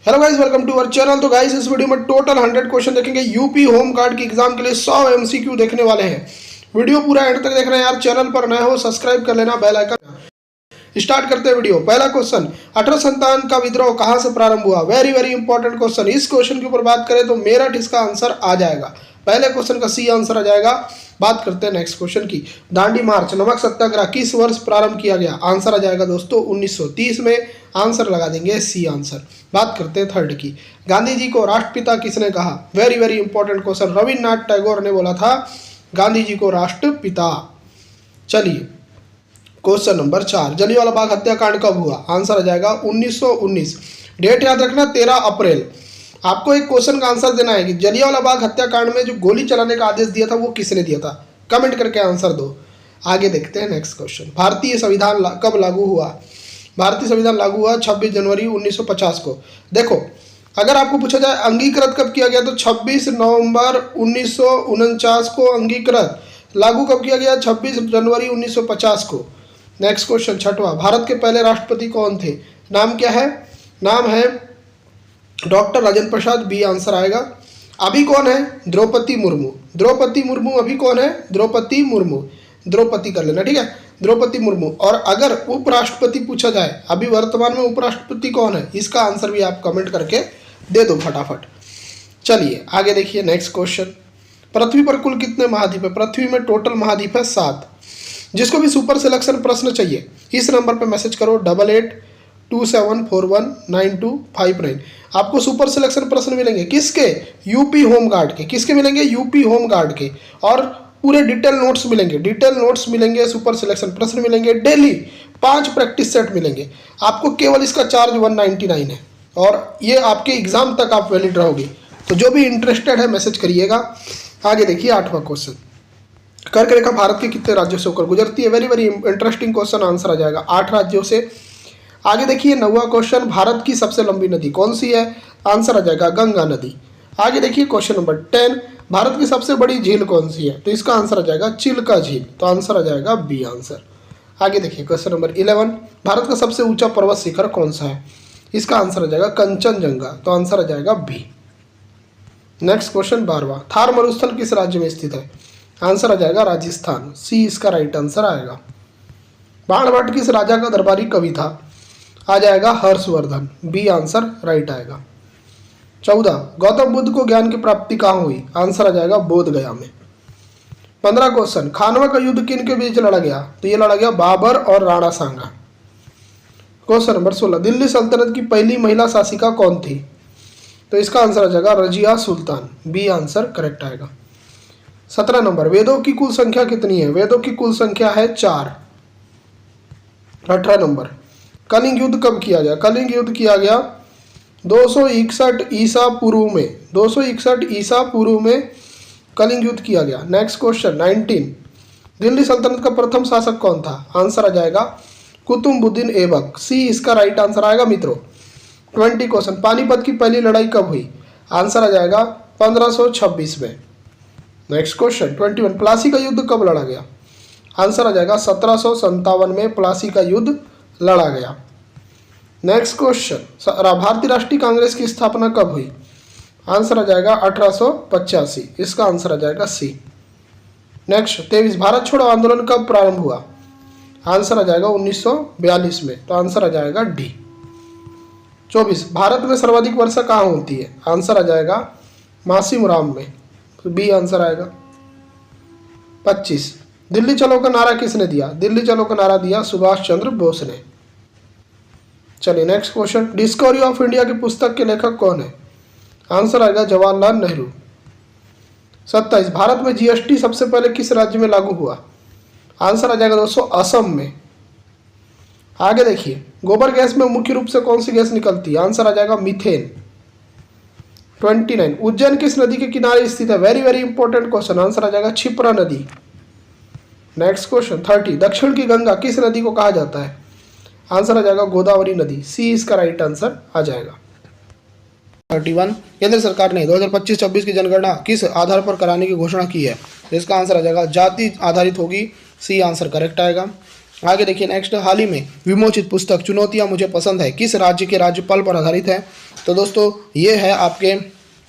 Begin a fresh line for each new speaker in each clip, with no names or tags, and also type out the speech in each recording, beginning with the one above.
Hello guys, welcome to our channel. तो guys इस video में टोटल 100 क्वेश्चन देखेंगे। यूपी होम गार्ड की एग्जाम के लिए 100 एमसीक्यू देखने वाले हैं। वीडियो पूरा एंड तक देखना है यार। चैनल पर नए हो सब्सक्राइब कर लेना, बेल आइकन। स्टार्ट करते हैं वीडियो। पहला क्वेश्चन, 1857 का विद्रोह कहां से प्रारंभ हुआ? Very very important question. इस क्वेश्चन के ऊपर बात करें तो मेरठ इसका आंसर आ जाएगा। पहले क्वेश्चन का सी आंसर आ जाएगा। बात करते हैं नेक्स्ट क्वेश्चन की। दांडी मार्च, नमक सत्याग्रह किस वर्ष प्रारंभ किया गया? आंसर आ जाएगा दोस्तों 1930 में। आंसर लगा देंगे सी आंसर। बात करते हैं थर्ड की। गांधी जी को राष्ट्रपिता किसने कहा? Very very important question. Rabindranath Tagore ने बोला था गांधी जी को राष्ट्रपिता। चलिए क्वेश्चन नंबर 4, जलियांवाला बाग हत्याकांड कब हुआ? आंसर आ जाएगा 1919। डेट याद रखना 13 अप्रैल। आपको एक क्वेश्चन का आंसर देना है कि जलियांवाला बाग हत्याकांड में जो गोली चलाने का आदेश दिया था वो किसने दिया था? कमेंट करके आंसर दो। आगे देखते हैं नेक्स्ट क्वेश्चन। भारतीय संविधान कब लागू हुआ? भारतीय संविधान लागू हुआ 26 जनवरी 1950 को। देखो, अगर आपको पूछा जाए अंगीकृत कब किया गया तो 26 नवंबर 1949 को अंगीकृत। लागू कब किया गया? 26 जनवरी 1950 को। नेक्स्ट क्वेश्चन छठवां, भारत के पहले राष्ट्रपति कौन थे? नाम क्या है? नाम है doctor Rajendra Prasad. B answer आएगा। अभी कौन है? द्रौपदी मुर्मू। द्रौपदी मुर्मू अभी कौन है? द्रौपदी मुर्मू। द्रौपदी कर लेना, ठीक है, द्रौपदी मुर्मू। और अगर उपराष्ट्रपति पूछा जाए अभी वर्तमान में उपराष्ट्रपति कौन है, इसका आंसर भी आप कमेंट करके दे दो फटाफट। चलिए आगे देखिए नेक्स्ट क्वेश्चन। पृथ्वी पर कुल कितने महाद्वीप है? पृथ्वी में टोटल महाद्वीप है 7। जिसको भी सुपर सिलेक्शन प्रश्न चाहिए इस नंबर पर मैसेज करो 8827419259। आपको सुपर सिलेक्शन प्रश्न मिलेंगे किसके? यूपी होम गार्ड के। किसके मिलेंगे? यूपी होम गार्ड के। और पूरे डिटेल नोट्स मिलेंगे। डिटेल नोट्स मिलेंगे, सुपर सिलेक्शन प्रश्न मिलेंगे, डेली 5 प्रैक्टिस सेट मिलेंगे आपको। केवल इसका चार्ज 199 है और ये आपके एग्जाम तक आप वैलिड रहोगे। तो जो भी इंटरेस्टेड है मैसेज करिएगा। आगे देखिए 8वां क्वेश्चन। कर्क रेखा भारत के कितने राज्यों से होकर गुजरती है? Very very interesting question. Answer आ जाएगा 8 राज्यों से। आगे देखिए 9वां क्वेश्चन, भारत की सबसे लंबी नदी कौन सी है? आंसर आ जाएगा गंगा नदी। आगे देखिए क्वेश्चन नंबर 10, भारत की सबसे बड़ी झील कौन सी है? तो इसका आंसर आ जाएगा चिल्का झील। तो आंसर आ जाएगा बी आंसर। आगे देखिए क्वेश्चन नंबर 11, भारत का सबसे ऊंचा पर्वत शिखर कौन सा है? इसका आंसर आ जाएगा कंचनजंगा। तो आंसर आ जाएगा बी। नेक्स्ट क्वेश्चन 12वां, थार मरुस्थल किस राज्य में स्थित है? आंसर आ जाएगा राजस्थान। सी इसका राइट आंसर आएगा। बाणभट्ट किस राजा का दरबारी कवि था? आ जाएगा हर्षवर्धन। बी आंसर राइट आएगा। 14, गौतम बुद्ध को ज्ञान की प्राप्ति कहाँ हुई? आंसर आ जाएगा बोध गया में। 15 क्वेश्चन, खानवा का युद्ध किन के बीच लड़ा गया? तो ये लड़ा गया बाबर और राणा सांगा। क्वेश्चन नंबर 16, दिल्ली सल्तनत की पहली महिला शासिका कौन थी? तो इसका आंसर आ जाएगा Razia Sultan. B answer correct आएगा। 17 नंबर, वेदों की कुल संख्या कितनी है? वेदों की कुल संख्या है 4। 18 नंबर, कलिंग युद्ध कब किया गया? कलिंग युद्ध किया गया 261 ईसा पूर्व में। 261 ईसा पूर्व में कलिंग युद्ध किया गया। नेक्स्ट क्वेश्चन 19, दिल्ली सल्तनत का प्रथम शासक कौन था? आंसर आ जाएगा कुतुबुद्दीन ऐबक। सी इसका राइट आंसर आएगा मित्रों। 20 क्वेश्चन, पानीपत की पहली लड़ाई कब हुई? आंसर आ जाएगा 1526 में। नेक्स्ट क्वेश्चन 21, प्लासी का युद्ध कब लड़ा गया? आंसर आ जाएगा 1757 में प्लासी का युद्ध लड़ा गया। नेक्स्ट क्वेश्चन, भारतीय राष्ट्रीय कांग्रेस की स्थापना कब हुई? आंसर आ जाएगा 1885। इसका आंसर आ जाएगा सी। नेक्स्ट 23, भारत छोड़ो आंदोलन कब प्रारंभ हुआ? आंसर आ जाएगा 1942 में। तो आंसर आ जाएगा डी। 24, भारत में सर्वाधिक वर्षा कहाँ होती है? आंसर आ जाएगा मासिमराम में। तो बी आंसर आएगा। 25, दिल्ली चलो का नारा किसने दिया? दिल्ली चलो का नारा दिया सुभाष चंद्र बोस ने। चलिए next question, discovery of India की पुस्तक के लेखक कौन है? आंसर आएगा जवाहरलाल नेहरू। 27, भारत में जीएसटी सबसे पहले किस राज्य में लागू हुआ? आंसर आ जाएगा दोस्तों असम में। आगे देखिए, गोबर गैस में मुख्य रूप से कौन सी गैस निकलती है? आंसर आ जाएगा मीथेन। 29, उज्जैन किस नदी के किनारे स्थित है? Very very important question. Answer आ जाएगा क्षिप्रा नदी। नेक्स्ट क्वेश्चन 30, दक्षिण की गंगा किस नदी को कहा जाता है? आंसर आ जाएगा गोदावरी नदी। सी इसका राइट आंसर आ जाएगा। 31, केंद्र सरकार ने 2025-26 की जनगणना किस आधार पर कराने की घोषणा की है? इसका आंसर आ जाएगा जाति आधारित होगी। सी आंसर करेक्ट आएगा। आगे देखिए नेक्स्ट, हाल ही में विमोचित पुस्तक चुनौतियां मुझे पसंद है किस राज्य के राज्यपाल पर आधारित है? तो दोस्तों ये है आपके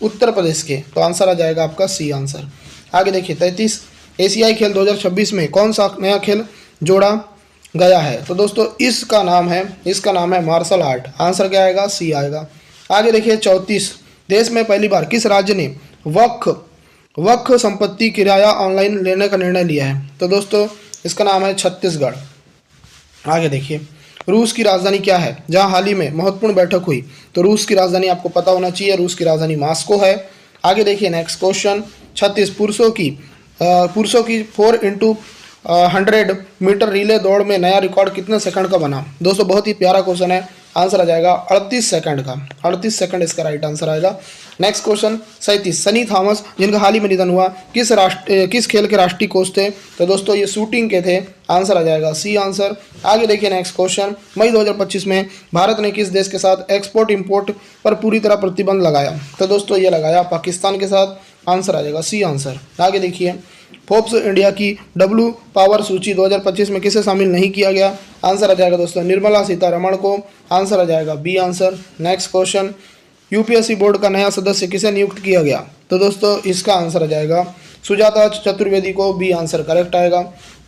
उत्तर प्रदेश के, तो आंसर आ जाएगा आपका सी आंसर। आगे देखिए 33, एशियाई खेल 2026 में कौन सा नया खेल जोड़ा गया है? तो दोस्तों इसका नाम है मार्शल आर्ट। आंसर क्या आएगा? सी आएगा। आगे देखिए 34, देश में पहली बार किस राज्य ने वक्फ संपत्ति किराया ऑनलाइन लेने का निर्णय लिया है? तो दोस्तों इसका नाम है छत्तीसगढ़। आगे देखिए, रूस की राजधानी क्या है जहां हाल ही में महत्वपूर्ण बैठक हुई? तो रूस की राजधानी आपको पता होना चाहिए, रूस की राजधानी मॉस्को है। आगे देखिए नेक्स्ट क्वेश्चन 36, पुरुषों की 4x100 मीटर रिले दौड़ में नया रिकॉर्ड कितने सेकंड का बना? दोस्तों बहुत ही प्यारा क्वेश्चन है, आंसर आ जाएगा 38 सेकंड का। 38 सेकंड इसका राइट आंसर आएगा। नेक्स्ट क्वेश्चन 37, सनी थॉमस जिनका हाल ही में निधन हुआ किस खेल के राष्ट्रीय कोच थे? तो दोस्तों ये शूटिंग के थे। आंसर आ जाएगा सी आंसर। आगे देखिए नेक्स्ट क्वेश्चन, मई 2025 में भारत ने किस देश के साथ एक्सपोर्ट इंपोर्ट पर पूरी तरह प्रतिबंध लगाया? तो दोस्तों ये लगाया पाकिस्तान के साथ। आंसर आ जाएगा सी आंसर। आगे देखिए, फोर्ब्स इंडिया की डब्ल्यू पावर सूची 2025 में किसे शामिल नहीं किया गया? आंसर आ जाएगा दोस्तों निर्मला सीतारमण को। आंसर आ जाएगा B answer. Next question, UPSC board का नया सदस्य किसे नियुक्त किया गया? तो दोस्तों इसका आंसर आ जाएगा सुजाता चतुर्वेदी को। बी आंसर करेक्ट आएगा।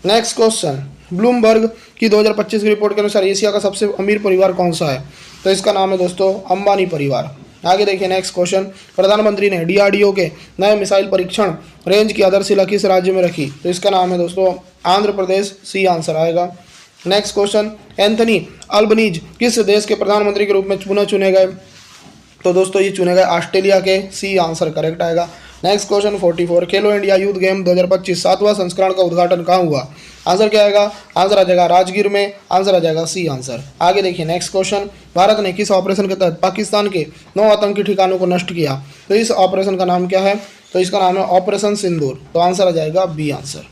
नेक्स्ट क्वेश्चन, ब्लूमबर्ग की 2025 की रिपोर्ट के अनुसार एशिया का सबसे अमीर परिवार कौन सा है? तो इसका नाम है दोस्तों अंबानी परिवार। आगे देखिए नेक्स्ट क्वेश्चन, प्रधानमंत्री ने डीआरडीओ के नए मिसाइल परीक्षण रेंज की आधारशिला किस राज्य में रखी? तो इसका नाम है दोस्तों आंध्र प्रदेश। सी आंसर आएगा। नेक्स्ट क्वेश्चन, एंथनी अल्बनीज किस देश के प्रधानमंत्री के रूप में पुनः चुने गए? तो दोस्तों ये चुने गए ऑस्ट्रेलिया के। सी आंसर करेक्ट आएगा। नेक्स्ट क्वेश्चन 44, खेलो इंडिया यूथ गेम 2025 7वां संस्करण का उद्घाटन कहाँ हुआ? आंसर क्या आएगा? आंसर आ जाएगा राजगीर में। आंसर आ जाएगा सी आंसर। आगे देखिए नेक्स्ट क्वेश्चन, भारत ने किस ऑपरेशन के तहत पाकिस्तान के 9 आतंकी ठिकानों को नष्ट किया? तो इस ऑपरेशन का नाम क्या है? तो इसका नाम है ऑपरेशन सिंदूर। तो आंसर आ जाएगा बी आंसर।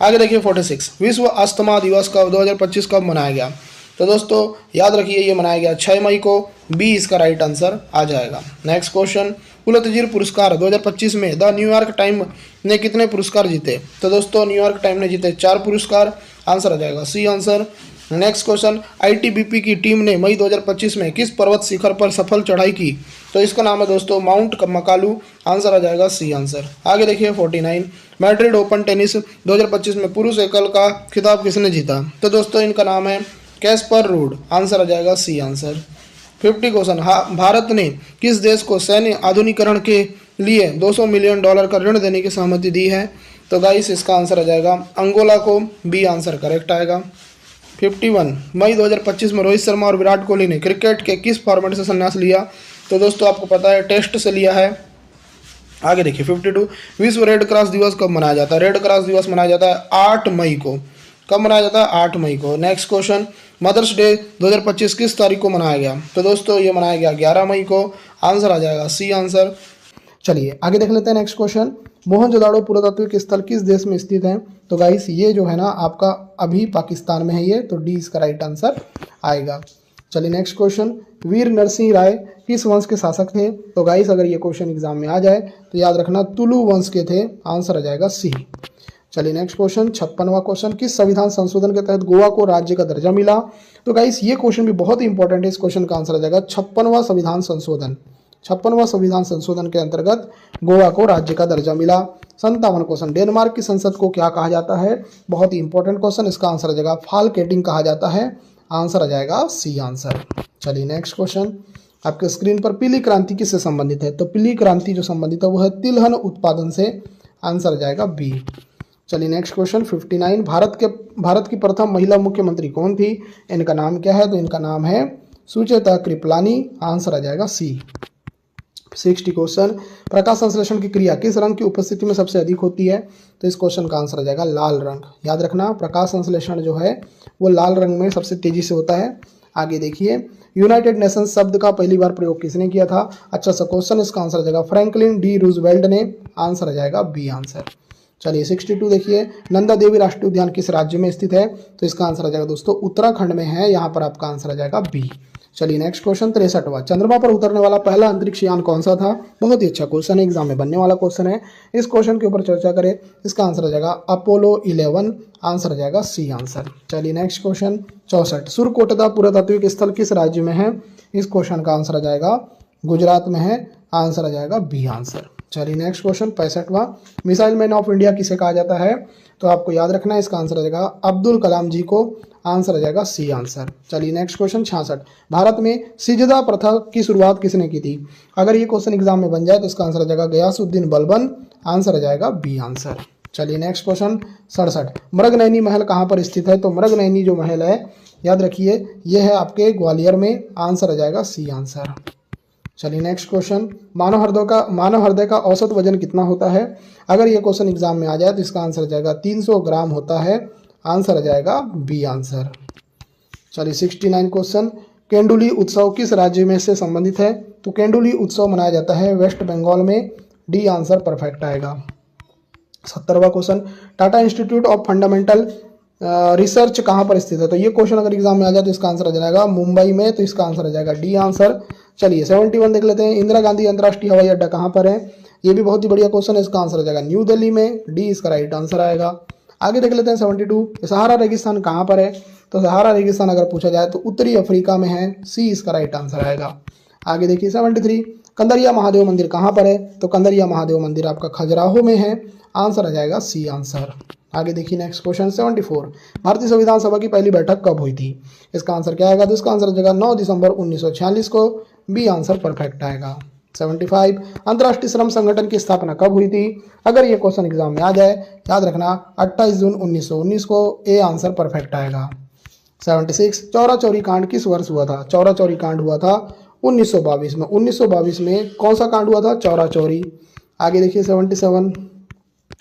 आगे देखिए 46, विश्व अस्थमा दिवस कब 2025 कब मनाया गया? तो दोस्तों याद रखिए ये मनाया गया 6 मई को। बी इसका राइट आंसर आ जाएगा। नेक्स्ट क्वेश्चन, पुलित्जर पुरस्कार 2025 में द न्यूयॉर्क टाइम ने कितने पुरस्कार जीते? तो दोस्तों न्यूयॉर्क टाइम ने जीते 4 पुरस्कार। आंसर आ जाएगा C answer. Next question, ITBP की टीम ने मई 2025 में किस पर्वत शिखर पर सफल चढ़ाई की? तो इसका नाम है दोस्तों माउंट मकालू। आंसर आ जाएगा सी आंसर। आगे देखिए 49, मैड्रिड ओपन टेनिस 2025 में पुरुष एकल का खिताब किसने जीता? तो दोस्तों इनका नाम है कैस्पर रूड। आंसर आ जाएगा सी आंसर। 50 क्वेश्चन, भारत ने किस देश को सैन्य आधुनिकीकरण के लिए $200 मिलियन का ऋण देने की सहमति दी है? तो गाइस इसका आंसर आ जाएगा अंगोला को। बी आंसर करेक्ट आएगा। 51, मई 2025 में रोहित शर्मा और विराट कोहली ने क्रिकेट के किस फॉर्मेट से संन्यास लिया? तो दोस्तों आपको पता है टेस्ट से लिया है। आगे देखिए 52, विश्व रेड क्रॉस दिवस कब मनाया जाता है? रेड क्रॉस दिवस मनाया जाता है 8 मई को। कब मनाया जाता है? 8 मई को। नेक्स्ट क्वेश्चन, मदर्स डे 2025 किस तारीख को मनाया गया? तो दोस्तों ये मनाया गया 11 मई को। आंसर आ जाएगा सी आंसर। चलिए आगे देख लेते हैं नेक्स्ट क्वेश्चन, मोहनजोदाड़ो पुरातात्विक स्थल किस देश में स्थित है? तो गाइस ये जो है ना आपका अभी पाकिस्तान में है ये, तो डी इसका राइट आंसर आएगा। चलिए नेक्स्ट क्वेश्चन, वीर नरसिंह राय किस वंश के शासक थे? तो गाइस अगर ये क्वेश्चन एग्जाम में आ जाए तो याद रखना तुलु वंश के थे। आंसर आ जाएगा सी। चलिए नेक्स्ट क्वेश्चन 56वां क्वेश्चन, किस संविधान संशोधन के तहत गोवा को राज्य का दर्जा मिला? तो गाइस ये क्वेश्चन भी बहुत ही इंपॉर्टेंट है। इस क्वेश्चन का आंसर आ जाएगा 56वां संविधान संशोधन। 56वां संविधान संशोधन के अंतर्गत गोवा को राज्य का दर्जा मिला। 57 क्वेश्चन, डेनमार्क की संसद को क्या कहा जाता है? बहुत ही इंपॉर्टेंट क्वेश्चन, इसका आंसर आ जाएगा फाल्केटिंग कहा जाता है। आंसर आ जाएगा सी आंसर। चलिए नेक्स्ट क्वेश्चन, आपके स्क्रीन पर पीली क्रांति किससे संबंधित है? तो पीली क्रांति जो संबंधित है वो है तिलहन उत्पादन से। आंसर आ जाएगा बी। चलिए नेक्स्ट क्वेश्चन 59, भारत की प्रथम महिला मुख्यमंत्री कौन थी? इनका नाम क्या है? तो इनका नाम है सुचेता कृपलानी। आंसर आ जाएगा सी। 60 क्वेश्चन, प्रकाश संश्लेषण की क्रिया किस रंग की उपस्थिति में सबसे अधिक होती है? तो इस क्वेश्चन का आंसर आ जाएगा लाल रंग। याद रखना प्रकाश संश्लेषण जो है वो लाल रंग में सबसे तेजी से होता है। आगे देखिए, यूनाइटेड नेशंस शब्द का पहली बार प्रयोग किसने किया था? अच्छा सा क्वेश्चन, इसका आंसर आ जाएगा फ्रैंकलिन डी रूजवेल्ट ने। आंसर आ जाएगा बी आंसर। चलिए 62 देखिए, नंदा देवी राष्ट्रीय उद्यान किस राज्य में स्थित है? तो इसका आंसर आ जाएगा दोस्तों उत्तराखंड में है। यहाँ पर आपका आंसर आ जाएगा बी। चलिए नेक्स्ट क्वेश्चन 63वां, चंद्रमा पर उतरने वाला पहला अंतरिक्ष यान कौन सा था? बहुत ही अच्छा क्वेश्चन है, एग्जाम में बनने वाला क्वेश्चन है। इस क्वेश्चन के ऊपर चर्चा करें, इसका आंसर आ जाएगा अपोलो 11, आंसर आ जाएगा सी आंसर। चलिए नेक्स्ट क्वेश्चन 64, सुरकोटदा पुरातात्विक स्थल किस राज्य में है? इस क्वेश्चन का आंसर आ जाएगा गुजरात में है, आंसर आ जाएगा बी आंसर। चलिए नेक्स्ट क्वेश्चन 65वां, मिसाइल मैन ऑफ इंडिया किसे कहा जाता है? तो आपको याद रखना है, इसका आंसर आ जाएगा अब्दुल कलाम जी को, आंसर आ जाएगा सी आंसर। चलिए नेक्स्ट क्वेश्चन 66, भारत में सिजदा प्रथा की शुरुआत किसने की थी? अगर ये क्वेश्चन एग्जाम में बन जाए तो इसका आंसर आ जाएगा गयासुद्दीन बलबन, आंसर आ जाएगा बी आंसर। चलिए नेक्स्ट क्वेश्चन 67, मृगनयनी महल कहाँ पर स्थित है? तो मृगनयनी जो महल है, याद रखिए, यह है आपके ग्वालियर में, आंसर आ जाएगा सी आंसर। चलिए नेक्स्ट क्वेश्चन, मानव हृदय का औसत वजन कितना होता है? अगर ये क्वेश्चन एग्जाम में आ जाए तो इसका आंसर आ जाएगा 300 ग्राम होता है, आंसर आ जाएगा बी आंसर। चलिए 69 क्वेश्चन, केंडुली उत्सव किस राज्य में से संबंधित है? तो केंडुली उत्सव मनाया जाता है वेस्ट बंगाल में, डी आंसर परफेक्ट आएगा। 70वां question, Tata institute of fundamental research कहाँ पर स्थित है? तो ये क्वेश्चन अगर एग्जाम में आ जाए तो इसका आंसर आ जाएगा मुंबई में, तो इसका आंसर आ जाएगा डी आंसर। चलिए 71 देख लेते हैं, इंदिरा गांधी अंतर्राष्ट्रीय हवाई अड्डा कहाँ पर है? ये भी बहुत ही बढ़िया क्वेश्चन है, इसका आंसर आ जाएगा न्यू दिल्ली में, डी इसका राइट आंसर आएगा। आगे देख लेते हैं 72, सहारा रेगिस्तान कहाँ पर है? तो सहारा रेगिस्तान अगर पूछा जाए तो उत्तरी अफ्रीका में है, सी इसका राइट आंसर आएगा। आगे देखिए 73, कंदरिया महादेव मंदिर कहाँ पर है? तो कंदरिया महादेव मंदिर आपका खजुराहो में है, आंसर आ जाएगा सी आंसर। आगे देखिए नेक्स्ट क्वेश्चन 74, भारतीय संविधान सभा की पहली बैठक कब हुई थी? इसका आंसर क्या आएगा? तो इसका आंसर आ जाएगा 9 दिसंबर 1946 को, बी आंसर परफेक्ट आएगा। 75, अंतर्राष्ट्रीय श्रम संगठन की स्थापना कब हुई थी? अगर ये क्वेश्चन एग्जाम में आ जाए, याद रखना 28 जून 1919 को, ए आंसर परफेक्ट आएगा। 76, चौरा चौरी कांड किस वर्ष हुआ था? चौरा चौरी कांड हुआ था 1922 में। 1922 में कौन सा कांड हुआ था? चौरा चौरी। आगे देखिए 77,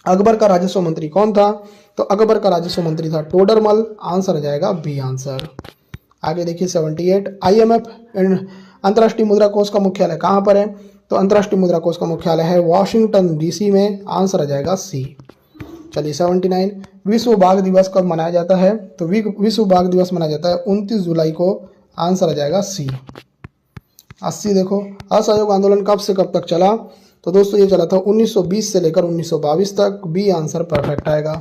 अकबर का राजस्व मंत्री कौन था? तो अकबर का राजस्व मंत्री था टोडरमल, आंसर आ जाएगा बी आंसर। आगे देखिए 78, IMF अंतर्राष्ट्रीय मुद्रा कोष का मुख्यालय कहाँ पर है? तो अंतर्राष्ट्रीय मुद्रा कोष का मुख्यालय है वॉशिंगटन DC में, आंसर आ जाएगा सी। चलिए 79, विश्व बाघ दिवस कब मनाया जाता है? तो विश्व बाघ दिवस मनाया जाता है 29 जुलाई को, आंसर आ जाएगा सी। 80 देखो, असहयोग आंदोलन कब से कब तक चला? तो दोस्तों ये चला था 1920 से लेकर 1922 तक, बी आंसर परफेक्ट आएगा।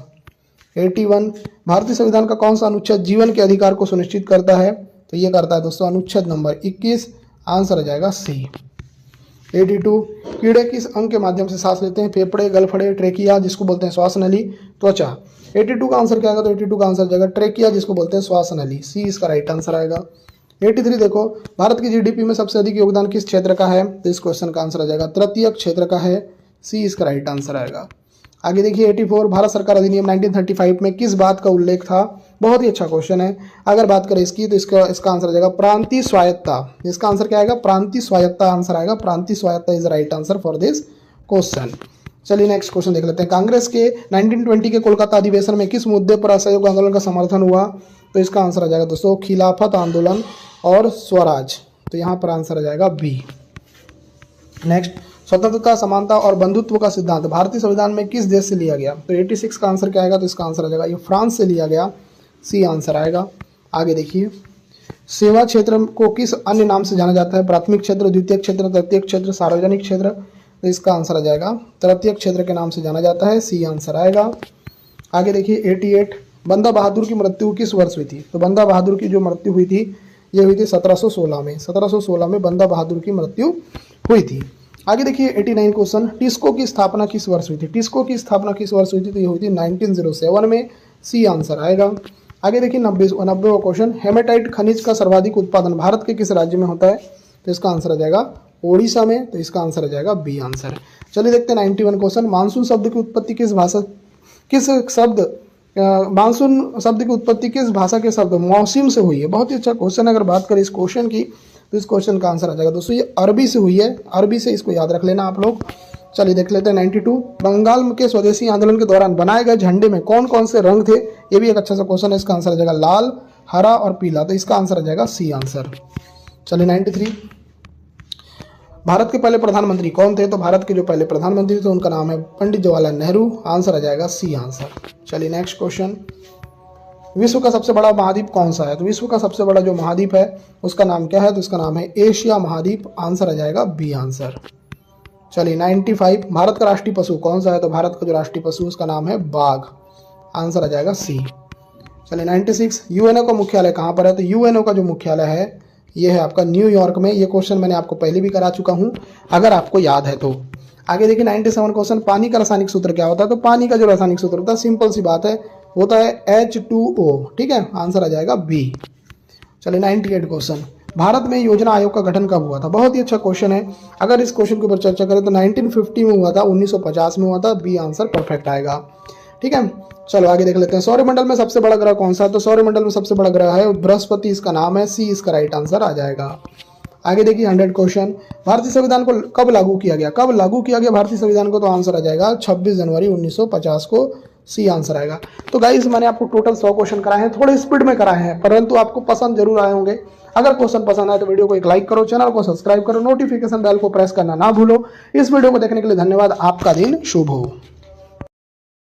81, भारतीय संविधान का कौन सा अनुच्छेद जीवन के अधिकार को सुनिश्चित करता है? तो ये करता है दोस्तों अनुच्छेद नंबर 21, आंसर आ जाएगा सी। 82, कीड़े किस अंग के माध्यम से सांस लेते हैं? फेफड़े, गलफड़े, ट्रेकिया जिसको बोलते हैं श्वास नली, त्वचा। 82 का आंसर क्या आएगा? तो 82 का आंसर जाएगा ट्रेकिया जिसको बोलते हैं श्वास नली, सी इसका राइट आंसर आएगा। 83 देखो, भारत की GDP में सबसे अधिक योगदान किस क्षेत्र का है? तो इस क्वेश्चन का आंसर आ जाएगा तृतीयक क्षेत्र का है, सी इसका राइट आंसर आएगा। आगे देखिए 84, भारत सरकार अधिनियम 1935 में किस बात का उल्लेख था? बहुत ही अच्छा क्वेश्चन है। अगर बात करें इसकी तो इसका आंसर आ जाएगा प्रांतीय स्वायत्ता। इसका आंसर क्या आएगा? प्रांतीय स्वायत्ता आंसर आएगा। प्रांतीय स्वायत्ता is right answer for this question. चलिए नेक्स्ट क्वेश्चन देख लेते हैं, कांग्रेस के 1920 के कोलकाता अधिवेशन में किस मुद्दे पर असहयोग आंदोलन का समर्थन हुआ? तो इसका आंसर आ जाएगा दोस्तों खिलाफत आंदोलन और स्वराज, तो यहाँ पर आंसर आ जाएगा बी। नेक्स्ट, स्वतंत्रता, समानता और बंधुत्व का सिद्धांत भारतीय संविधान में किस देश से लिया गया? तो 86 का आंसर क्या आएगा? तो इसका आंसर आ जाएगा ये फ्रांस से लिया गया, सी आंसर आएगा। आगे देखिए, सेवा क्षेत्र को किस अन्य नाम से जाना जाता है? प्राथमिक क्षेत्र, द्वितीय क्षेत्र, तृतीय क्षेत्र, सार्वजनिक क्षेत्र, तो इसका आंसर आ जाएगा तृतीय क्षेत्र के नाम से जाना जाता है, सी आंसर आएगा। आगे देखिए 88, बंदा बहादुर की मृत्यु किस वर्ष हुई थी? तो बंदा बहादुर की जो मृत्यु हुई थी ये हुई थी 1716 में। 1716 में बंदा बहादुर की मृत्यु हुई थी। आगे देखिए 89 क्वेश्चन, टिस्को की स्थापना किस वर्ष हुई थी? टिस्को की स्थापना किस वर्ष हुई थी? तो ये हुई थी 1907 में, सी आंसर आएगा। आगे देखिए 90वां क्वेश्चन, हेमेटाइट खनिज का सर्वाधिक उत्पादन भारत के किस राज्य में होता है? तो इसका आंसर आ जाएगा ओडिशा में, तो इसका आंसर आ जाएगा बी आंसर। चलिए देखते हैं 91 क्वेश्चन, मानसून शब्द की उत्पत्ति मानसून शब्द की उत्पत्ति किस भाषा के शब्द मौसिम से हुई है? बहुत ही अच्छा क्वेश्चन है। अगर बात करें इस क्वेश्चन की तो इस क्वेश्चन का आंसर आ जाएगा दोस्तों ये अरबी से हुई है, अरबी से, इसको याद रख लेना आप लोग। चलिए देख लेते हैं 92, बंगाल के स्वदेशी आंदोलन के दौरान बनाए गए झंडे में कौन कौन से रंग थे? ये भी एक अच्छा सा क्वेश्चन है। इसका आंसर आ जाएगा लाल, हरा और पीला, तो इसका आंसर आ जाएगा सी आंसर। चलिए 93, भारत के पहले प्रधानमंत्री कौन थे? तो भारत के जो पहले प्रधानमंत्री थे उनका नाम है पंडित जवाहरलाल नेहरू, आंसर आ जाएगा सी आंसर। चलिए नेक्स्ट क्वेश्चन विश्व का सबसे बड़ा महाद्वीप कौन सा है? तो विश्व का सबसे बड़ा जो महाद्वीप है उसका नाम क्या है? तो इसका नाम है एशिया महाद्वीप। आंसर आ जाएगा बी आंसर। चलिए 95, भारत का राष्ट्रीय पशु कौन सा है? तो भारत का जो राष्ट्रीय पशु उसका नाम है बाघ। आंसर आ जाएगा सी। चलिए 96, यूएनओ का मुख्यालय कहाँ पर है? तो यूएनओ का जो मुख्यालय है ये है आपका न्यूयॉर्क में। ये क्वेश्चन मैंने आपको पहले भी करा चुका हूँ अगर आपको याद है तो। आगे देखिए 97 क्वेश्चन, पानी का रासायनिक सूत्र क्या होता है? तो पानी का जो रासायनिक सूत्र होता है सिंपल सी बात है, होता है H2O। ठीक है, आंसर आ जाएगा बी। चलिए 98 क्वेश्चन, भारत में योजना आयोग का गठन कब हुआ था? बहुत ही अच्छा क्वेश्चन है। अगर इस क्वेश्चन के ऊपर चर्चा करें तो 1950 में हुआ था, 1950 में हुआ था। बी आंसर परफेक्ट आएगा। ठीक है, चलो आगे देख लेते हैं। सौरमंडल में सबसे बड़ा ग्रह कौन सा है? तो सौरमंडल में सबसे बड़ा ग्रह है बृहस्पति, इसका नाम है। सी इसका राइट आंसर आ जाएगा। आगे देखिए 100 क्वेश्चन, भारतीय संविधान को कब लागू किया गया? कब लागू किया गया भारतीय संविधान को? तो आंसर आ जाएगा 26 जनवरी 1950 को। सी आंसर आएगा। तो गाइस मैंने आपको टोटल 100 क्वेश्चन कराए हैं, थोड़े स्पीड में कराए हैं परंतु आपको पसंद जरूर आए होंगे। अगर क्वेश्चन पसंद आए तो वीडियो को एक लाइक करो, चैनल को सब्सक्राइब करो, नोटिफिकेशन बेल को प्रेस करना ना भूलो। इस वीडियो को देखने के लिए धन्यवाद। आपका दिन शुभ हो।